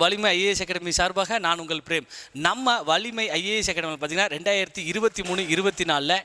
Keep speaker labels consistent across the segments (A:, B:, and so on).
A: வலிமை IAS academy சார்பாக நான் உங்கள் பிரேம். நம்ம வலிமை ஐஏஎஸ் அகாடமியில் பார்த்தீங்கன்னா 2023-24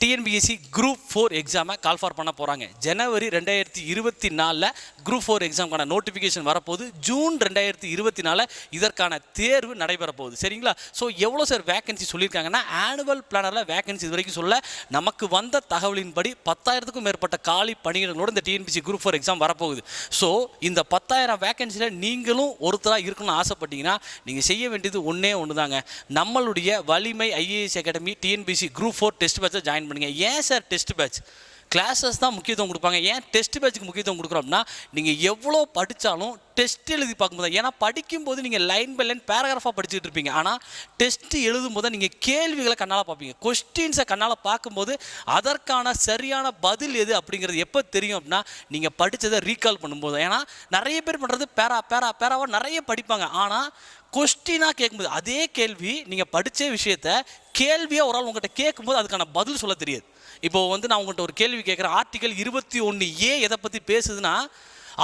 A: டிஎன்பிஎஸ்சி குரூப் 4 எக்ஸாமை கால்ஃபார் பண்ண போகிறாங்க. ஜனவரி 2024 குரூப் 4 எக்ஸாமுக்கான நோட்டிஃபிகேஷன் வரப்போகுது. ஜூன் 2024 இதற்கான தேர்வு நடைபெற போகுது. சரிங்களா? ஸோ எவ்வளோ சார் வேகன்சி சொல்லியிருக்காங்கன்னா, ஆனுவல் பிளானரில் வேகன்சி இது வரைக்கும் சொல்ல, நமக்கு வந்த தகவலின்படி 10,000க்கும் மேற்பட்ட காலி பணியிடங்களோடு இந்த டிஎன்பிஎஸ்சி குரூப் 4 எக்ஸாம் வரப்போகுது. ஸோ இந்த 10,000 வேகன்சியில் நீங்களும் ஒருத்தராக இருக்கணும்னு ஆசைப்பட்டீங்கன்னா நீங்கள் செய்ய வேண்டியது ஒன்றே ஒன்று தாங்க. நம்மளுடைய Valimai IAS academy TNPSC group 4 test பேட்சை ஜாயின் பண்ணுங்க. ஏன் சார் டெஸ்ட் பேட்ச்? கிளாஸஸ் தான் முக்கியத்துவம் கொடுப்பாங்க. ஏன் டெஸ்ட் பேட்சுக்கு முக்கியத்துவம் கொடுக்குறோம் அப்படின்னா, நீங்கள் எவ்வளோ படித்தாலும் டெஸ்ட் எழுதி பார்க்கும்போது, ஏன்னா படிக்கும்போது நீங்கள் லைன் பை லைன் பேராகிராஃபாக படிச்சுட்டு இருப்பீங்க. ஆனால் டெஸ்ட் எழுதும் போது நீங்கள் கேள்விகளை கண்ணால் பார்ப்பீங்க. கொஸ்டின்ஸை கண்ணால் பார்க்கும்போது அதற்கான சரியான பதில் எது அப்படிங்கிறது எப்போ தெரியும் அப்படின்னா, நீங்கள் படித்ததை ரீகால் பண்ணும்போது. ஏன்னா நிறைய பேர் பண்ணுறது பேராவாக நிறைய படிப்பாங்க. ஆனால் கொஸ்டினாக கேட்கும்போது அதே கேள்வி நீங்கள் படித்த விஷயத்த கேள்வியாக ஒரு ஆள் உங்கள்கிட்ட கேட்கும்போது அதுக்கான பதில் சொல்ல தெரியாது. இப்போது நான் உங்கள்கிட்ட ஒரு கேள்வி கேட்குறேன். ஆர்டிகல் 21A எதை பற்றி பேசுதுன்னா,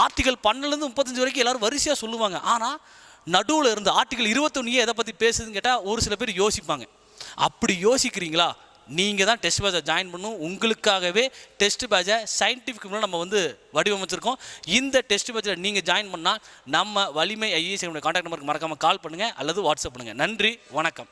A: ஆர்டிகல் 12லேருந்து 35 வரைக்கும் எல்லோரும் வரிசையாக சொல்லுவாங்க. ஆனால் நடுவில் இருந்து ஆர்டிகல் 21A எதை பற்றி பேசுதுன்னு கேட்டால் ஒரு சில பேர் யோசிப்பாங்க. அப்படி யோசிக்கிறீங்களா? நீங்கள் தான் டெஸ்ட் பேட்சை ஜாயின் பண்ணணும். உங்களுக்காகவே டெஸ்ட் பேட்சை சயின்டிஃபிக் மூலம் நம்ம வடிவமைச்சிருக்கோம். இந்த டெஸ்ட் பேட்சில் நீங்கள் ஜாயின் பண்ணால் நம்ம வலிமை ஐஏஎஸ் கான்டாக்ட் நம்பருக்கு மறக்காமல் கால் பண்ணுங்கள் அல்லது வாட்ஸ்அப் பண்ணுங்கள். நன்றி, வணக்கம்.